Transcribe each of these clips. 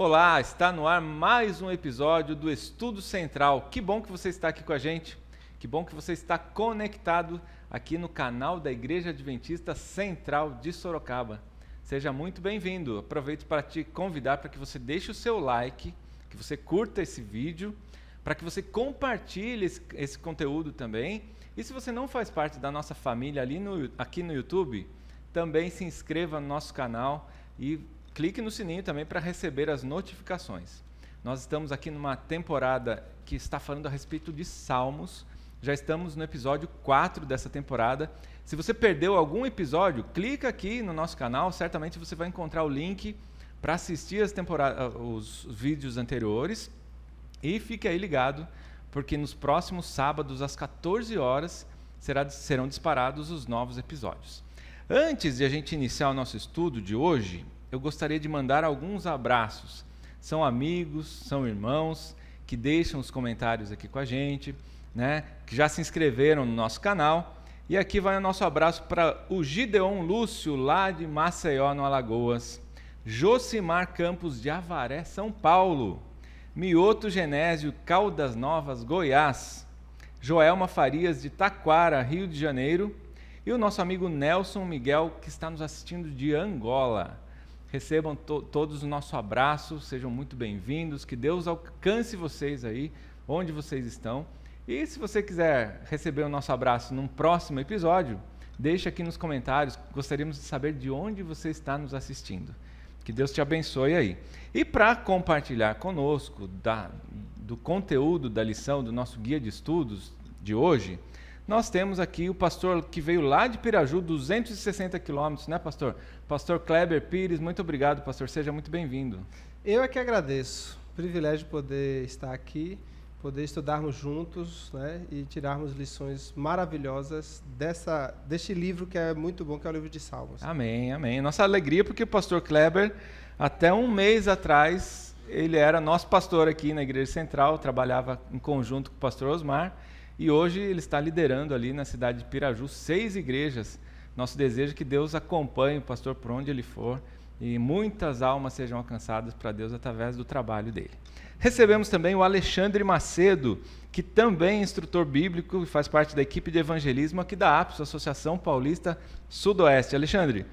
Olá, está no ar mais um episódio do Estudo Central. Que bom que você está aqui com a gente. Que bom que você está conectado aqui no canal da Igreja Adventista Central de Sorocaba. Seja muito bem-vindo. Aproveito para te convidar para que você deixe o seu like, que você curta esse vídeo, para que você compartilhe esse conteúdo também. E se você não faz parte da nossa família aqui no YouTube, também se inscreva no nosso canal e clique no sininho também para receber as notificações. Nós estamos aqui numa temporada que está falando a respeito de Salmos. Já estamos no episódio 4 dessa temporada. Se você perdeu algum episódio, clica aqui no nosso canal. Certamente você vai encontrar o link para assistir os vídeos anteriores. E fique aí ligado, porque nos próximos sábados, às 14 horas, serão disparados os novos episódios. Antes de a gente iniciar o nosso estudo de hoje, eu gostaria de mandar alguns abraços. São amigos, são irmãos que deixam os comentários aqui com a gente, né? Que já se inscreveram no nosso canal. E aqui vai o nosso abraço para o Gideon Lúcio, lá de Maceió, no Alagoas. Josimar Campos de Avaré, São Paulo. Mioto Genésio, Caldas Novas, Goiás. Joelma Farias, de Taquara, Rio de Janeiro. E o nosso amigo Nelson Miguel, que está nos assistindo de Angola. Recebam todos o nosso abraço, sejam muito bem-vindos, que Deus alcance vocês aí, onde vocês estão. E se você quiser receber o nosso abraço num próximo episódio, deixe aqui nos comentários, gostaríamos de saber de onde você está nos assistindo. Que Deus te abençoe aí. E para compartilhar conosco do conteúdo da lição do nosso guia de estudos de hoje, nós temos aqui o pastor que veio lá de Piraju, 260 quilômetros, né, pastor? Pastor Kleber Pires, muito obrigado, pastor. Seja muito bem-vindo. Eu é que agradeço. Privilégio poder estar aqui, poder estudarmos juntos, né, e tirarmos lições maravilhosas deste livro que é muito bom, que é o livro de Salmos. Amém, amém. Nossa alegria porque o pastor Kleber, até um mês atrás, ele era nosso pastor aqui na Igreja Central, trabalhava em conjunto com o pastor Osmar, e hoje ele está liderando ali na cidade de Piraju 6 igrejas. Nosso desejo é que Deus acompanhe o pastor por onde ele for e muitas almas sejam alcançadas para Deus através do trabalho dele. Recebemos também o Alexandre Macedo, que também é instrutor bíblico e faz parte da equipe de evangelismo aqui da APS, Associação Paulista Sudoeste. Alexandre,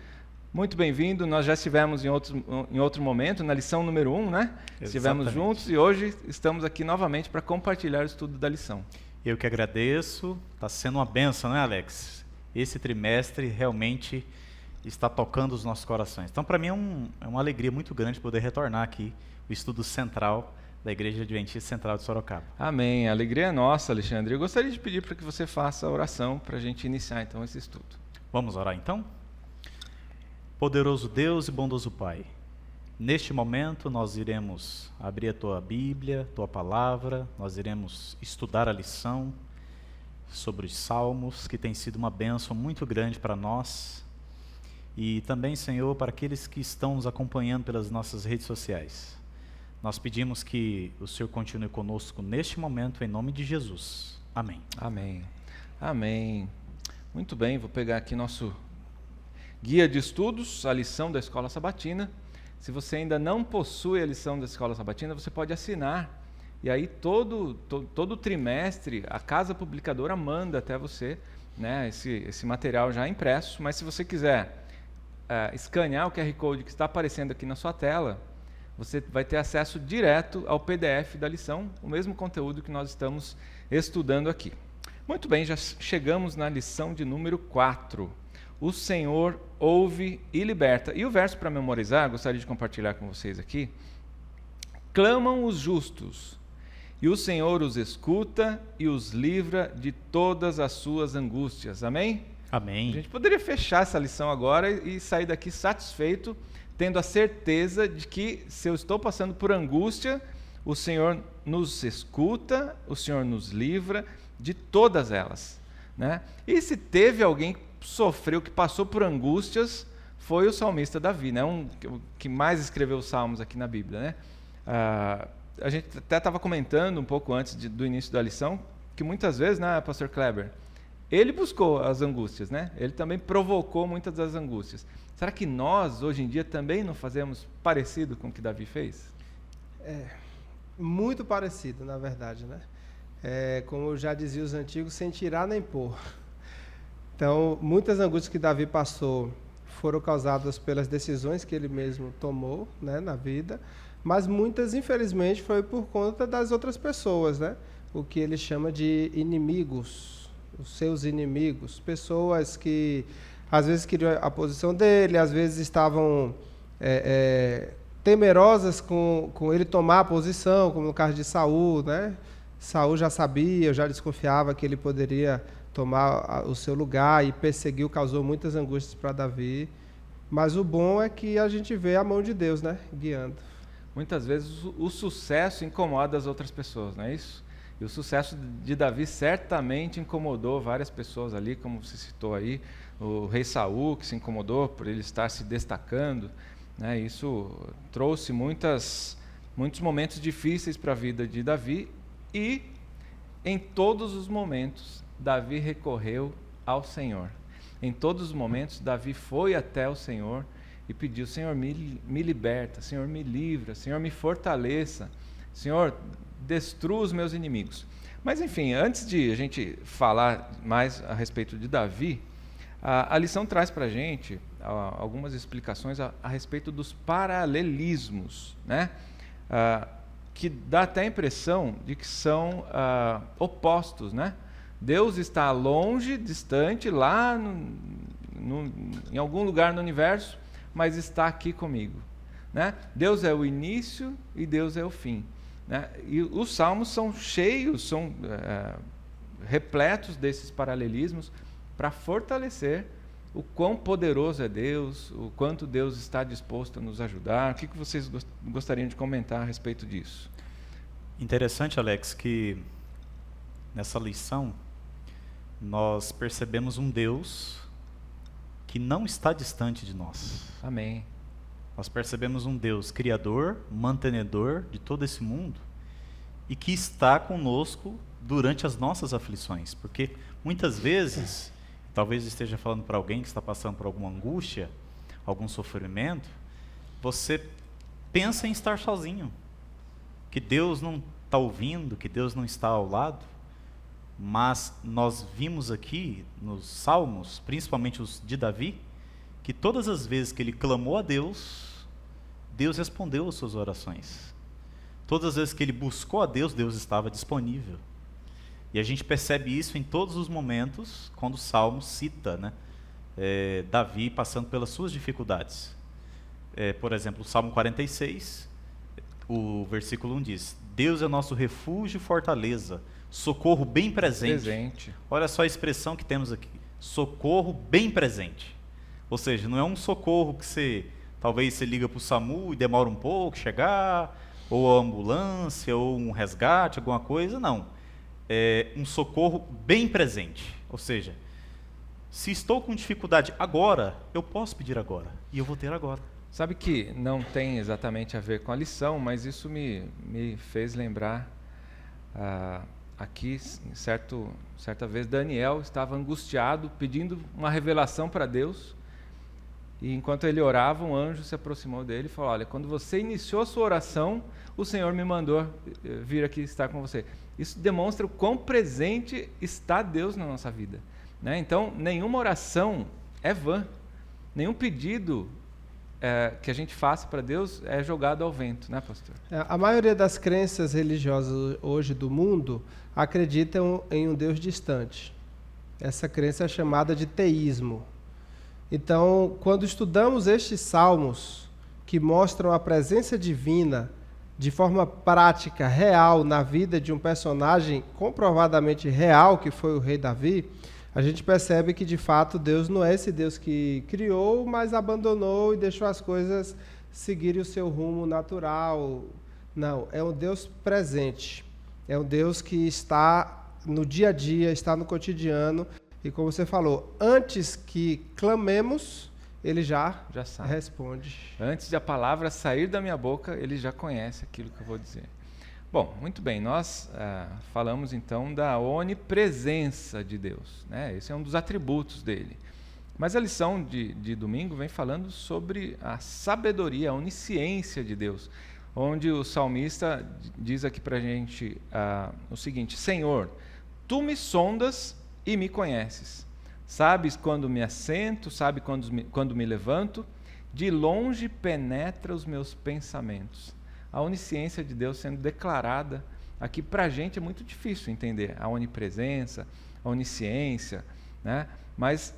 muito bem-vindo. Nós já estivemos em outro momento, na lição número 1, né? Exatamente. Estivemos juntos e hoje estamos aqui novamente para compartilhar o estudo da lição. Eu que agradeço, está sendo uma bênção, né, Alex? Esse trimestre realmente está tocando os nossos corações. Então, para mim é uma alegria muito grande poder retornar aqui o estudo central da Igreja Adventista Central de Sorocaba. Amém. A alegria é nossa, Alexandre. Eu gostaria de pedir para que você faça a oração para a gente iniciar então esse estudo. Vamos orar então? Poderoso Deus e bondoso Pai, neste momento nós iremos abrir a Tua Bíblia, Tua Palavra, nós iremos estudar a lição sobre os Salmos, que tem sido uma bênção muito grande para nós, e também, Senhor, para aqueles que estão nos acompanhando pelas nossas redes sociais. Nós pedimos que o Senhor continue conosco neste momento, em nome de Jesus. Amém. Amém. Amém. Muito bem, vou pegar aqui nosso guia de estudos, a lição da Escola Sabatina. Se você ainda não possui a lição da Escola Sabatina, você pode assinar. E aí todo trimestre a Casa Publicadora manda até você, né, esse material já impresso. Mas se você quiser escanear o QR Code que está aparecendo aqui na sua tela, você vai ter acesso direto ao PDF da lição, o mesmo conteúdo que nós estamos estudando aqui. Muito bem, já chegamos na lição de número 4. O Senhor ouve e liberta. E o verso para memorizar, gostaria de compartilhar com vocês aqui. Clamam os justos, e o Senhor os escuta e os livra de todas as suas angústias. Amém? Amém. A gente poderia fechar essa lição agora e sair daqui satisfeito, tendo a certeza de que se eu estou passando por angústia, o Senhor nos escuta, o Senhor nos livra de todas elas, né? E se teve alguém que sofreu, que passou por angústias, foi o salmista Davi, né? Que mais escreveu os salmos aqui na Bíblia, né? A gente até estava comentando um pouco antes do início da lição, que muitas vezes, né, pastor Kleber, ele buscou as angústias, né? Ele também provocou muitas das angústias. Será que nós, hoje em dia, também não fazemos parecido com o que Davi fez? Muito parecido, na verdade, né? Como já diziam os antigos, sem tirar nem pôr. Então, muitas angústias que Davi passou foram causadas pelas decisões que ele mesmo tomou, né, na vida, mas muitas, infelizmente, foi por conta das outras pessoas, né? O que ele chama de inimigos, os seus inimigos, pessoas que às vezes queriam a posição dele, às vezes estavam temerosas com ele tomar a posição, como no caso de Saul, né? Saul já sabia, já desconfiava que ele poderia tomar o seu lugar e perseguiu, causou muitas angústias para Davi. Mas o bom é que a gente vê a mão de Deus, né, guiando. Muitas vezes o sucesso incomoda as outras pessoas, não é isso? E o sucesso de Davi certamente incomodou várias pessoas ali, como você citou aí, o rei Saul, que se incomodou por ele estar se destacando, né? Isso trouxe muitos momentos difíceis para a vida de Davi, e em todos os momentos Davi recorreu ao Senhor. Em todos os momentos Davi foi até o Senhor e pediu: Senhor, me liberta, Senhor, me livra, Senhor, me fortaleça, Senhor, destrua os meus inimigos. Mas enfim, antes de a gente falar mais a respeito de Davi, a lição traz para a gente algumas explicações a respeito dos paralelismos, né? Que dá até a impressão de que são opostos, né? Deus está longe, distante, lá em algum lugar no universo, mas está aqui comigo, né? Deus é o início e Deus é o fim, né? E os salmos são cheios, são repletos desses paralelismos para fortalecer o quão poderoso é Deus, o quanto Deus está disposto a nos ajudar. O que vocês gostariam de comentar a respeito disso? Interessante, Alex, que nessa lição nós percebemos um Deus que não está distante de nós. Amém. Nós percebemos um Deus criador, mantenedor de todo esse mundo e que está conosco durante as nossas aflições. Porque muitas vezes, talvez esteja falando para alguém que está passando por alguma angústia, algum sofrimento, você pensa em estar sozinho, que Deus não está ouvindo, que Deus não está ao lado. Mas nós vimos aqui nos Salmos, principalmente os de Davi, que todas as vezes que ele clamou a Deus, Deus respondeu às suas orações. Todas as vezes que ele buscou a Deus, Deus estava disponível. E a gente percebe isso em todos os momentos, quando o Salmo cita, né, Davi passando pelas suas dificuldades. Por exemplo, o Salmo 46, o versículo 1 diz: Deus é nosso refúgio e fortaleza, socorro bem presente. Olha só a expressão que temos aqui: socorro bem presente. Ou seja, não é um socorro que talvez você liga para o SAMU e demora um pouco chegar, ou a ambulância, ou um resgate, alguma coisa, não. É um socorro bem presente. Ou seja, se estou com dificuldade agora, eu posso pedir agora, e eu vou ter agora. Sabe que não tem exatamente a ver com a lição, mas isso me fez lembrar aqui, certa vez, Daniel estava angustiado, pedindo uma revelação para Deus, e enquanto ele orava, um anjo se aproximou dele e falou: olha, quando você iniciou a sua oração, o Senhor me mandou vir aqui estar com você. Isso demonstra o quão presente está Deus na nossa vida, né? Então, nenhuma oração é vã, nenhum pedido que a gente faça para Deus é jogado ao vento, né, pastor? A maioria das crenças religiosas hoje do mundo acreditam em um Deus distante. Essa crença é chamada de teísmo. Então, quando estudamos estes salmos que mostram a presença divina de forma prática, real, na vida de um personagem comprovadamente real, que foi o rei Davi, a gente percebe que, de fato, Deus não é esse Deus que criou, mas abandonou e deixou as coisas seguirem o seu rumo natural. Não, é um Deus presente. É um Deus que está no dia a dia, está no cotidiano. E como você falou, antes que clamemos, ele já sabe. Responde. Antes de a palavra sair da minha boca, ele já conhece aquilo que eu vou dizer. Bom, muito bem, nós falamos então da onipresença de Deus, né? Esse é um dos atributos dele. Mas a lição de domingo vem falando sobre a sabedoria, a onisciência de Deus. onde o salmista diz aqui para a gente o seguinte: Senhor, Tu me sondas e me conheces. Sabes quando me assento, sabes quando me levanto, de longe penetra os meus pensamentos. A onisciência de Deus sendo declarada aqui para a gente é muito difícil entender a onipresença, a onisciência, né? Mas,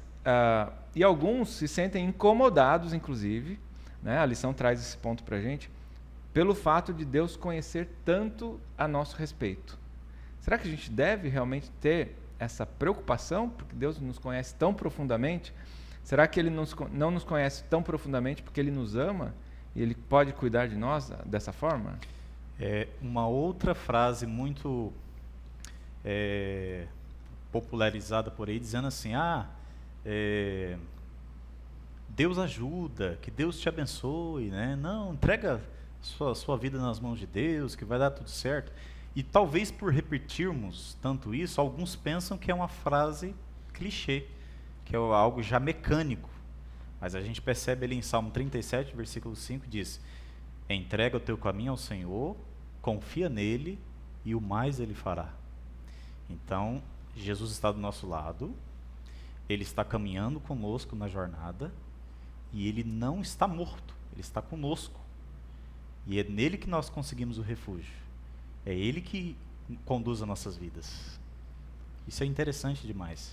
e alguns se sentem incomodados, inclusive, né? A lição traz esse ponto para a gente, pelo fato de Deus conhecer tanto a nosso respeito. Será que a gente deve realmente ter essa preocupação, porque Deus nos conhece tão profundamente? Será que Ele não nos conhece tão profundamente porque Ele nos ama e Ele pode cuidar de nós dessa forma? Uma outra frase muito popularizada por aí, dizendo assim: Deus ajuda, que Deus te abençoe, né? Não, entrega sua vida nas mãos de Deus, que vai dar tudo certo. E talvez por repetirmos tanto isso, alguns pensam que é uma frase clichê, que é algo já mecânico. Mas a gente percebe ali em Salmo 37, versículo 5, diz: entrega o teu caminho ao Senhor, confia nele e o mais Ele fará. Então, Jesus está do nosso lado, Ele está caminhando conosco na jornada, e Ele não está morto, Ele está conosco. E é nele que nós conseguimos o refúgio. É Ele que conduz as nossas vidas. Isso é interessante demais.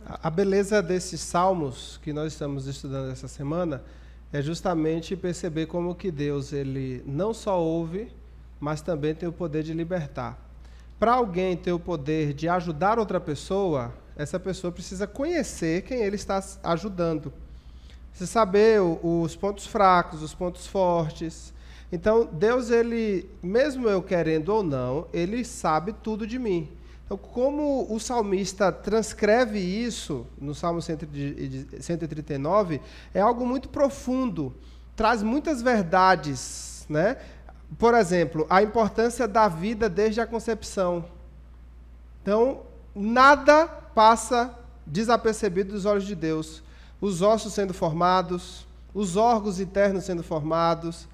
A beleza desses salmos que nós estamos estudando essa semana é justamente perceber como que Deus, Ele não só ouve, mas também tem o poder de libertar. Para alguém ter o poder de ajudar outra pessoa, essa pessoa precisa conhecer quem Ele está ajudando. Precisa saber os pontos fracos, os pontos fortes. Então, Deus, Ele, mesmo eu querendo ou não, Ele sabe tudo de mim. Então, como o salmista transcreve isso no Salmo 139, é algo muito profundo, traz muitas verdades, né? Por exemplo, a importância da vida desde a concepção. Então, nada passa desapercebido dos olhos de Deus. Os ossos sendo formados, os órgãos internos sendo formados.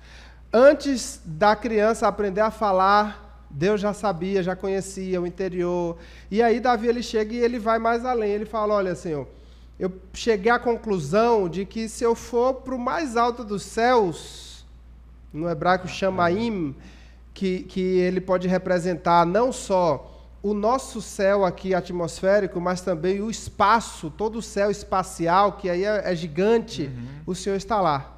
Antes da criança aprender a falar, Deus já sabia, já conhecia o interior. E aí Davi ele chega e ele vai mais além. Ele fala: olha, Senhor, eu cheguei à conclusão de que se eu for para o mais alto dos céus, no hebraico Shamaim, que ele pode representar não só o nosso céu aqui atmosférico, mas também o espaço, todo o céu espacial, que aí é gigante, o Senhor está lá.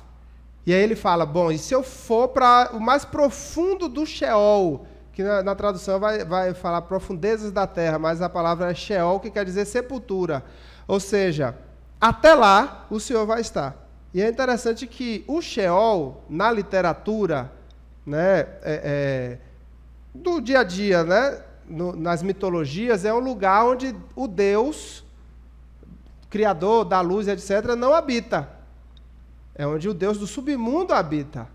E aí ele fala: bom, e se eu for para o mais profundo do Sheol, que na tradução vai falar profundezas da terra, mas a palavra é Sheol, que quer dizer sepultura. Ou seja, até lá o Senhor vai estar. E é interessante que o Sheol, na literatura, né, do dia a dia, né, nas mitologias, é um lugar onde o Deus, Criador da luz, etc., não habita. É onde o Deus do submundo habita.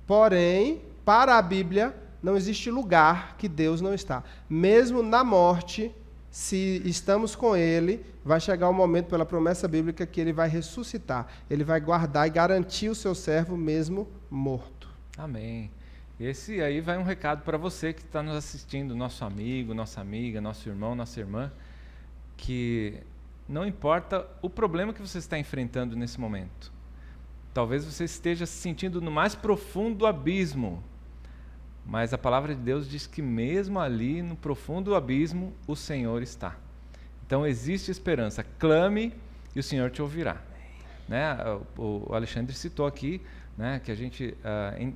Porém, para a Bíblia, não existe lugar que Deus não está. Mesmo na morte, se estamos com Ele, vai chegar um momento, pela promessa bíblica, que Ele vai ressuscitar. Ele vai guardar e garantir o seu servo mesmo morto. Amém. Esse aí vai um recado para você que está nos assistindo, nosso amigo, nossa amiga, nosso irmão, nossa irmã, que não importa o problema que você está enfrentando nesse momento. Talvez você esteja se sentindo no mais profundo abismo, mas a palavra de Deus diz que mesmo ali, no profundo abismo, o Senhor está. Então existe esperança. Clame e o Senhor te ouvirá. Né? O Alexandre citou aqui, né, que a gente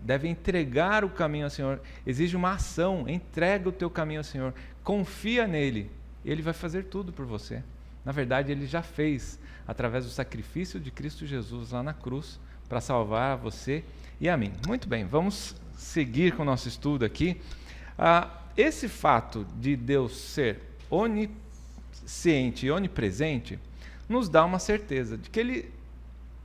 deve entregar o caminho ao Senhor. Exige uma ação. Entrega o teu caminho ao Senhor. Confia nele. Ele vai fazer tudo por você. Na verdade, Ele já fez, através do sacrifício de Cristo Jesus lá na cruz, para salvar você e a mim. Muito bem, vamos seguir com o nosso estudo aqui. Esse fato de Deus ser onisciente e onipresente nos dá uma certeza de que Ele,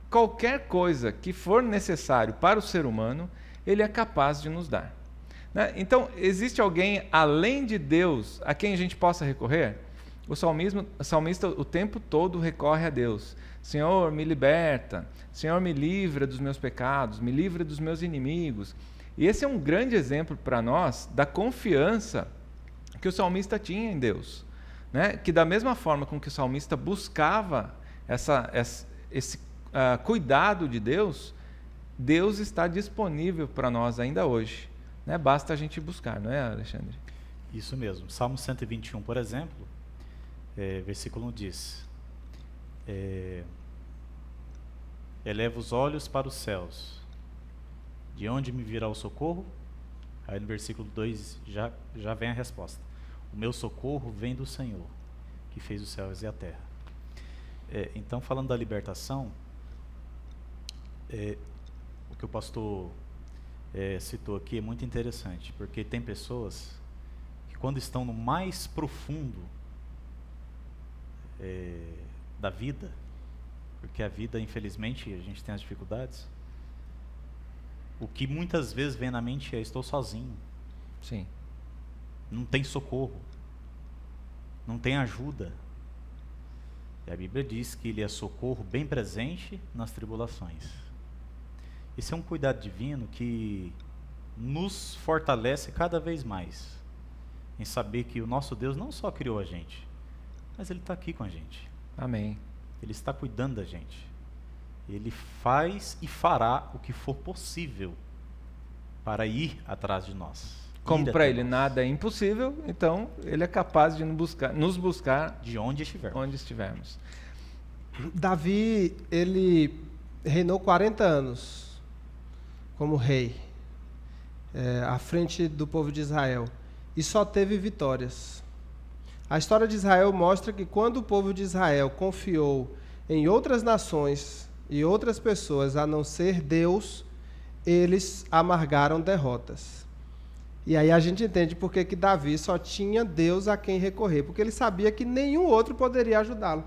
qualquer coisa que for necessário para o ser humano, Ele é capaz de nos dar. Né? Então, existe alguém além de Deus a quem a gente possa recorrer? O salmista o tempo todo recorre a Deus. Senhor, me liberta. Senhor, me livra dos meus pecados, me livra dos meus inimigos. E esse é um grande exemplo para nós da confiança que o salmista tinha em Deus, né? Que da mesma forma com que o salmista buscava esse cuidado de Deus, Deus está disponível para nós ainda hoje, né? Basta a gente buscar, não é, Alexandre? Isso mesmo. Salmo 121, por exemplo, versículo 1 diz: eleva os olhos para os céus, de onde me virá o socorro? Aí no versículo 2 já vem a resposta: o meu socorro vem do Senhor, que fez os céus e a terra. Então, falando da libertação, o que o pastor citou aqui é muito interessante, porque tem pessoas que quando estão no mais profundo da vida, porque a vida, infelizmente, a gente tem as dificuldades, o que muitas vezes vem na mente é: estou sozinho. Sim. Não tem socorro, não tem ajuda. E a Bíblia diz que Ele é socorro bem presente nas tribulações. Esse é um cuidado divino que nos fortalece cada vez mais, em saber que o nosso Deus não só criou a gente, mas Ele está aqui com a gente. Amém. Ele está cuidando da gente. Ele faz e fará o que for possível para ir atrás de nós. Como para Ele nada é impossível, então Ele é capaz de nos buscar de onde estivermos. Davi, ele reinou 40 anos como rei, à frente do povo de Israel, e só teve vitórias. A história de Israel mostra que quando o povo de Israel confiou em outras nações e outras pessoas a não ser Deus, eles amargaram derrotas. E aí a gente entende por que Davi só tinha Deus a quem recorrer, porque ele sabia que nenhum outro poderia ajudá-lo,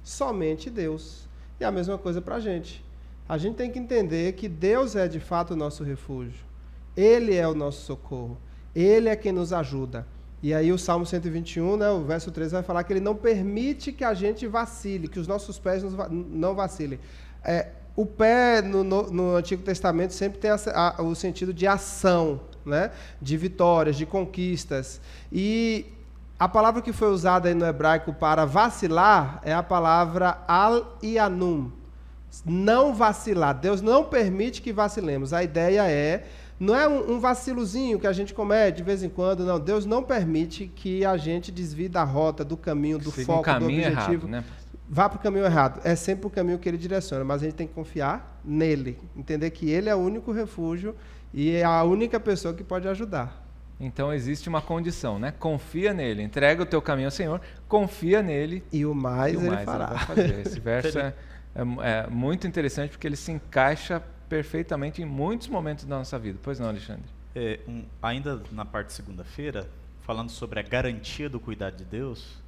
somente Deus. E a mesma coisa para a gente. A gente tem que entender que Deus é de fato o nosso refúgio. Ele é o nosso socorro. Ele é quem nos ajuda. E aí o Salmo 121, né, o verso 3 vai falar que Ele não permite que a gente vacile, que os nossos pés não vacilem. O pé no Antigo Testamento sempre tem o sentido de ação, né? De vitórias, de conquistas. E a palavra que foi usada aí no hebraico para vacilar é a palavra al-yanum. Não vacilar. Deus não permite que vacilemos. A ideia não é um vacilozinho que a gente comete de vez em quando, não. Deus não permite que a gente desvie da rota, do caminho, do foco, do objetivo. Errado, né? Vá para o caminho errado. É sempre o caminho que Ele direciona, mas a gente tem que confiar nele, entender que Ele é o único refúgio e é a única pessoa que pode ajudar. Então existe uma condição, né? Confia nele, entrega o teu caminho ao Senhor, confia nele e o mais Ele fará. Ele vai fazer. Esse verso é muito interessante porque ele se encaixa perfeitamente em muitos momentos da nossa vida. Pois não, Alexandre? Ainda na parte de segunda-feira, falando sobre a garantia do cuidado de Deus,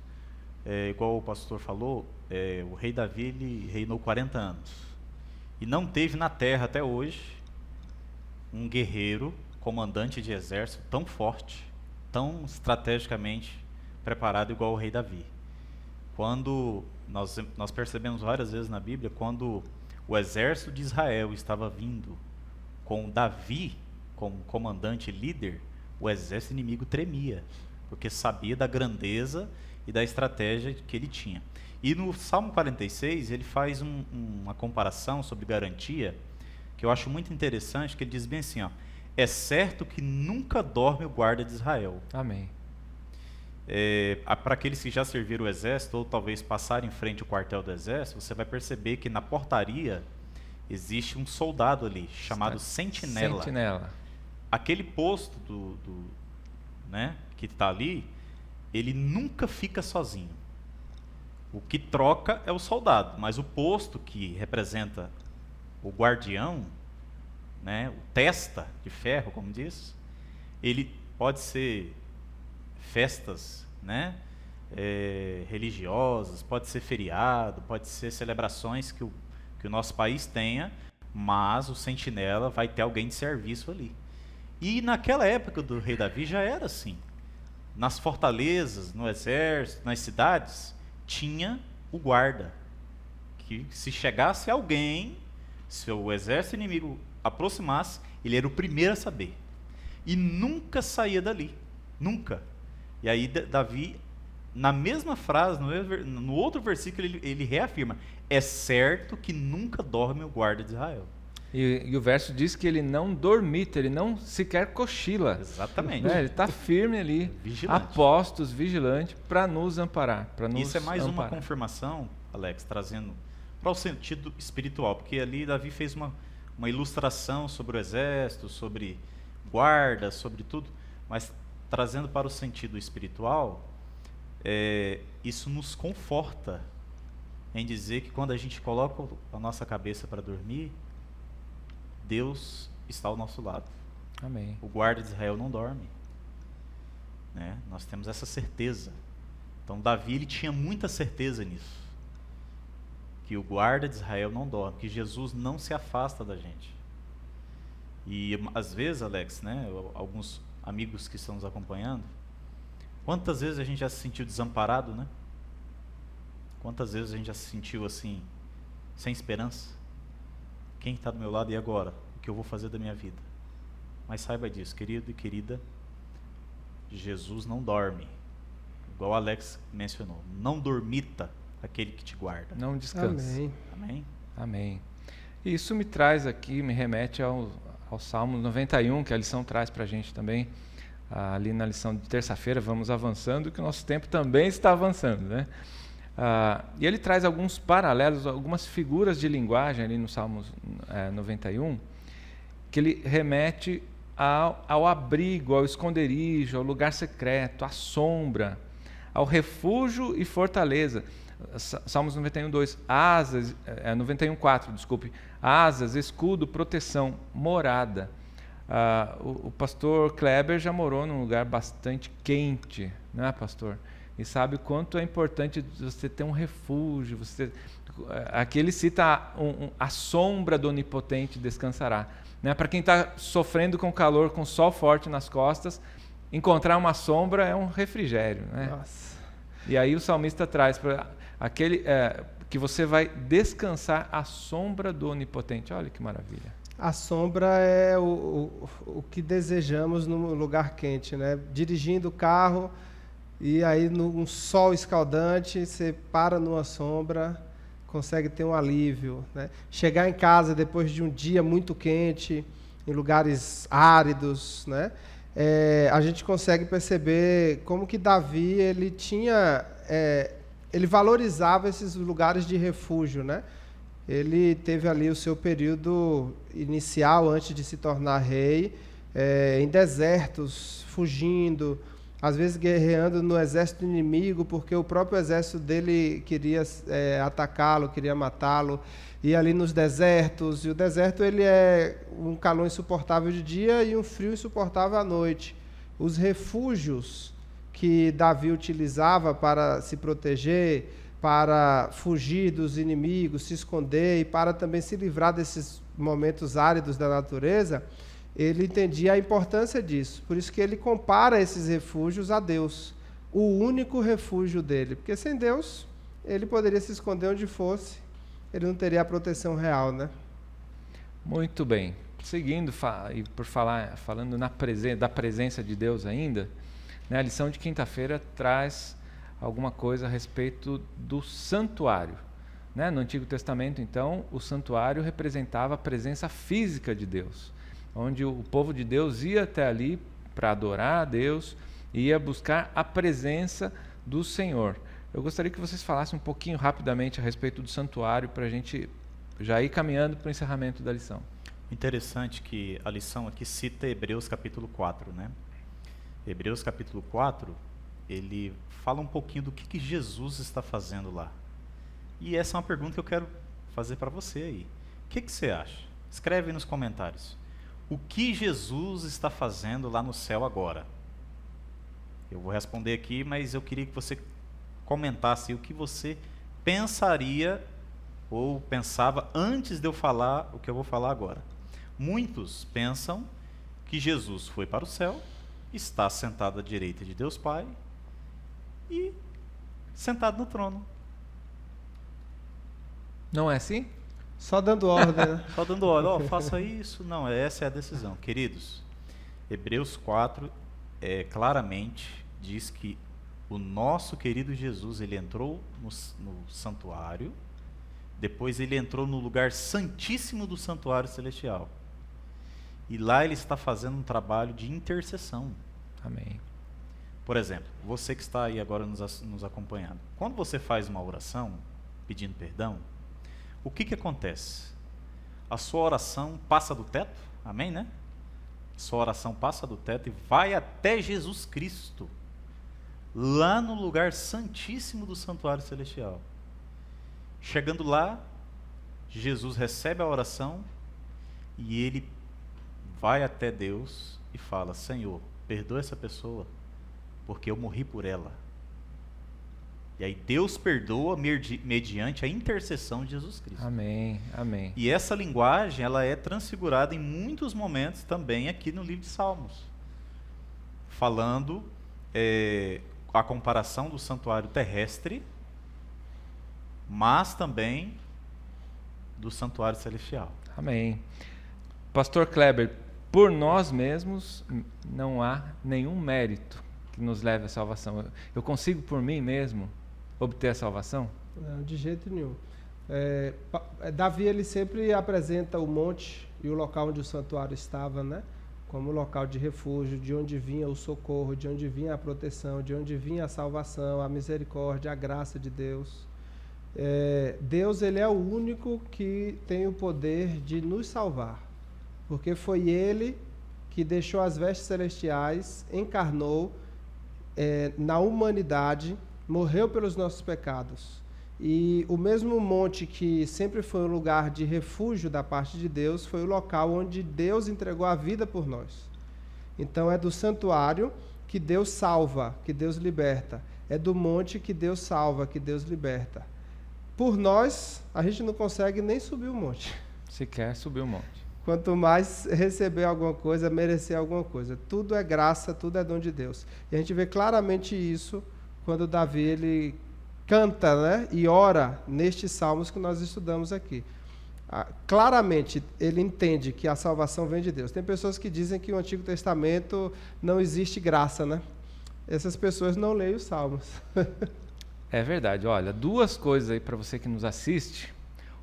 igual o pastor falou, o rei Davi ele reinou 40 anos. E não teve na terra até hoje um guerreiro, comandante de exército tão forte, tão estrategicamente preparado igual o rei Davi. Quando nós percebemos várias vezes na Bíblia, quando o exército de Israel estava vindo com Davi como comandante e líder, o exército inimigo tremia, porque sabia da grandeza e da estratégia que ele tinha. E no Salmo 46, ele faz uma comparação sobre garantia, que eu acho muito interessante, que ele diz bem assim, ó: é certo que nunca dorme o guarda de Israel. Amém. Para aqueles que já serviram o exército, ou talvez passaram em frente ao quartel do exército, você vai perceber que na portaria existe um soldado ali, chamado sentinela. Aquele posto né, que está ali, ele nunca fica sozinho. O que troca é o soldado, mas o posto que representa o guardião, né, o testa de ferro, como diz, ele pode ser festas, né, religiosas, pode ser feriado, pode ser celebrações que o nosso país tenha, mas o sentinela vai ter alguém de serviço ali. E naquela época do rei Davi já era assim. Nas fortalezas, no exército, nas cidades, tinha o guarda, que se chegasse alguém, se o exército inimigo aproximasse, ele era o primeiro a saber. E nunca saía dali. Nunca. E aí Davi, na mesma frase, no outro versículo, ele reafirma: é certo que nunca dorme o guarda de Israel. E o verso diz que ele não dormita, ele não sequer cochila. Exatamente. Né? Ele está firme ali, Vigilante. apostos, vigilante, para nos amparar. Isso é mais uma confirmação, Alex, trazendo para o sentido espiritual, porque ali Davi fez uma ilustração sobre o exército, sobre guarda, sobre tudo, mas trazendo para o sentido espiritual, isso nos conforta em dizer que quando a gente coloca a nossa cabeça para dormir, Deus está ao nosso lado. Amém. O guarda de Israel não dorme. Né? Nós temos essa certeza. Então Davi, ele tinha muita certeza nisso. Que o guarda de Israel não dorme, que Jesus não se afasta da gente. E às vezes, Alex, né, alguns amigos que estão nos acompanhando, quantas vezes a gente já se sentiu desamparado, né? Quantas vezes a gente já se sentiu assim, sem esperança? Quem está do meu lado e agora? O que eu vou fazer da minha vida? Mas saiba disso, querido e querida, Jesus não dorme. Igual o Alex mencionou, não dormita aquele que te guarda. Não descansa. Amém. Amém? Amém. E isso me traz aqui, me remete ao Salmo 91, que a lição traz para a gente também. Ali na lição de terça-feira, vamos avançando, que o nosso tempo também está avançando, né? E ele traz alguns paralelos, algumas figuras de linguagem ali no Salmo 91, que ele remete ao abrigo, ao esconderijo, ao lugar secreto, à sombra, ao refúgio e fortaleza. Salmos 91:2, asas, 91:4, desculpe, asas, escudo, proteção, morada. O pastor Kleber já morou num lugar bastante quente, né, pastor? E sabe o quanto é importante você ter um refúgio. Aqui ele cita a sombra do Onipotente descansará. Né? Para quem está sofrendo com calor, com sol forte nas costas, encontrar uma sombra é um refrigério. Né? Nossa. E aí o salmista traz para aquele que você vai descansar à sombra do Onipotente. Olha que maravilha. A sombra é o que desejamos num lugar quente, né? Dirigindo o carro e aí num sol escaldante, você para numa sombra, consegue ter um alívio, né? Chegar em casa depois de um dia muito quente, em lugares áridos, né? A gente consegue perceber como que Davi ele valorizava esses lugares de refúgio, né? Ele teve ali o seu período inicial antes de se tornar rei, em desertos, fugindo, às vezes guerreando no exército inimigo, porque o próprio exército dele queria atacá-lo, queria matá-lo, e ali nos desertos, e o deserto ele é um calor insuportável de dia e um frio insuportável à noite. Os refúgios que Davi utilizava para se proteger, para fugir dos inimigos, se esconder e para também se livrar desses momentos áridos da natureza, ele entendia a importância disso. Por isso que ele compara esses refúgios a Deus, o único refúgio dele. Porque sem Deus, ele poderia se esconder onde fosse, ele não teria a proteção real, né? Muito bem. Seguindo, e falando da presença de Deus ainda, né, a lição de quinta-feira traz alguma coisa a respeito do santuário. Né? No Antigo Testamento, então, o santuário representava a presença física de Deus, onde o povo de Deus ia até ali para adorar a Deus, ia buscar a presença do Senhor. Eu gostaria que vocês falassem um pouquinho rapidamente a respeito do santuário, para a gente já ir caminhando para o encerramento da lição. Interessante que a lição aqui cita Hebreus capítulo 4, né? Hebreus capítulo 4, ele fala um pouquinho do que Jesus está fazendo lá. E essa é uma pergunta que eu quero fazer para você aí. O que você acha? Escreve aí nos comentários. O que Jesus está fazendo lá no céu agora? Eu vou responder aqui, mas eu queria que você comentasse o que você pensaria ou pensava antes de eu falar o que eu vou falar agora. Muitos pensam que Jesus foi para o céu, está sentado à direita de Deus Pai e sentado no trono. Não é assim? Só dando ordem, né? Só dando ordem, ó, faça isso. Não, essa é a decisão. Queridos, Hebreus 4 claramente diz que o nosso querido Jesus, ele entrou no santuário, depois ele entrou no lugar santíssimo do santuário celestial. E lá ele está fazendo um trabalho de intercessão. Amém. Por exemplo, você que está aí agora nos acompanhando, quando você faz uma oração pedindo perdão, o que acontece? A sua oração passa do teto, amém, né? Sua oração passa do teto e vai até Jesus Cristo, lá no lugar santíssimo do santuário celestial. Chegando lá, Jesus recebe a oração e ele vai até Deus e fala: Senhor, perdoa essa pessoa, porque eu morri por ela. E aí Deus perdoa mediante a intercessão de Jesus Cristo. Amém, amém. E essa linguagem, ela é transfigurada em muitos momentos também aqui no livro de Salmos, falando a comparação do santuário terrestre, mas também do santuário celestial. Amém. Pastor Kleber, por nós mesmos não há nenhum mérito que nos leve à salvação. Eu consigo por mim mesmo obter a salvação? Não, de jeito nenhum. Davi, ele sempre apresenta o monte e o local onde o santuário estava, né, como local de refúgio, de onde vinha o socorro, de onde vinha a proteção, de onde vinha a salvação, a misericórdia, a graça de Deus. Deus, ele é o único que tem o poder de nos salvar, porque foi ele que deixou as vestes celestiais, encarnou na humanidade, morreu pelos nossos pecados. E o mesmo monte que sempre foi um lugar de refúgio da parte de Deus, foi o local onde Deus entregou a vida por nós. Então é do santuário que Deus salva, que Deus liberta. É do monte que Deus salva, que Deus liberta. Por nós, a gente não consegue nem subir o monte. Sequer subir o monte. Quanto mais receber alguma coisa, merecer alguma coisa. Tudo é graça, tudo é dom de Deus. E a gente vê claramente isso quando Davi, ele canta, né, e ora nestes salmos que nós estudamos aqui. Claramente, ele entende que a salvação vem de Deus. Tem pessoas que dizem que o Antigo Testamento não existe graça, né? Essas pessoas não leem os salmos. É verdade. Olha, duas coisas aí para você que nos assiste.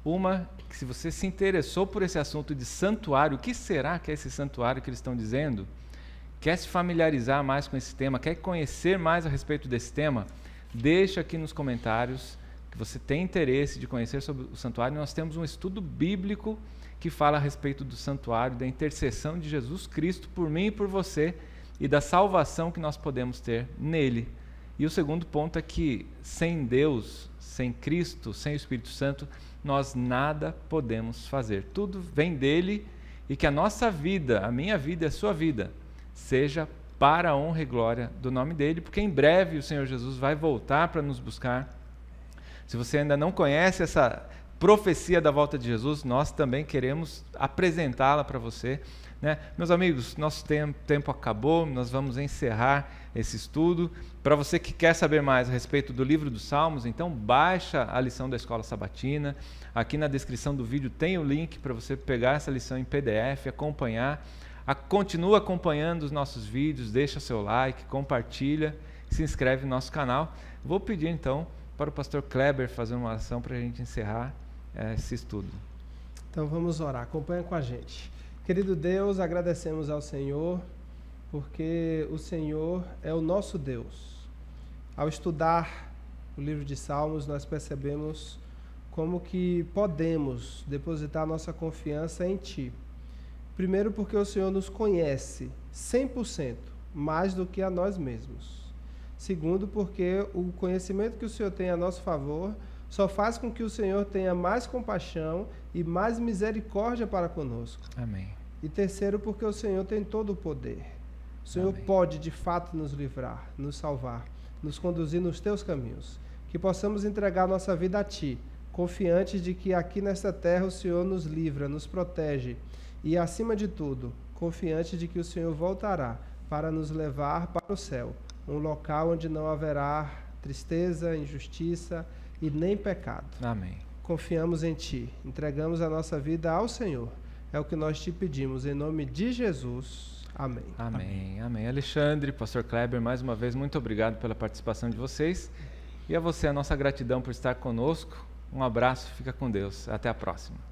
Uma, que se você se interessou por esse assunto de santuário, o que será que é esse santuário que eles estão dizendo? Quer se familiarizar mais com esse tema, quer conhecer mais a respeito desse tema? Deixa aqui nos comentários que você tem interesse de conhecer sobre o santuário. Nós temos um estudo bíblico que fala a respeito do santuário, da intercessão de Jesus Cristo por mim e por você e da salvação que nós podemos ter nele. E o segundo ponto é que sem Deus, sem Cristo, sem o Espírito Santo, nós nada podemos fazer. Tudo vem dele e que a nossa vida, a minha vida e a sua vida, seja para a honra e glória do nome dele, porque em breve o Senhor Jesus vai voltar para nos buscar. Se você ainda não conhece essa profecia da volta de Jesus, nós também queremos apresentá-la para você, né? Meus amigos, nosso tempo acabou, nós vamos encerrar esse estudo. Para você que quer saber mais a respeito do livro dos Salmos, então baixa a lição da Escola Sabatina. Aqui na descrição do vídeo tem o link para você pegar essa lição em PDF, acompanhar. Continua acompanhando os nossos vídeos, deixa seu like, compartilha, se inscreve no nosso canal. Vou pedir então para o pastor Kleber fazer uma oração para a gente encerrar esse estudo. Então vamos orar, acompanha com a gente. Querido Deus, agradecemos ao Senhor, porque o Senhor é o nosso Deus. Ao estudar o livro de Salmos, nós percebemos como que podemos depositar nossa confiança em Ti. Primeiro porque o Senhor nos conhece 100%, mais do que a nós mesmos. Segundo porque o conhecimento que o Senhor tem a nosso favor só faz com que o Senhor tenha mais compaixão e mais misericórdia para conosco. Amém. E terceiro porque o Senhor tem todo o poder. O Senhor Amém. pode de fato nos livrar, nos salvar, nos conduzir nos Teus caminhos. Que possamos entregar nossa vida a Ti, confiantes de que aqui nesta terra o Senhor nos livra, nos protege. E, acima de tudo, confiante de que o Senhor voltará para nos levar para o céu, um local onde não haverá tristeza, injustiça e nem pecado. Amém. confiamos em Ti, entregamos a nossa vida ao Senhor. É o que nós te pedimos, em nome de Jesus. Amém. Amém, amém. Alexandre, pastor Kleber, mais uma vez, muito obrigado pela participação de vocês. E a você, a nossa gratidão por estar conosco. Um abraço, fica com Deus. Até a próxima.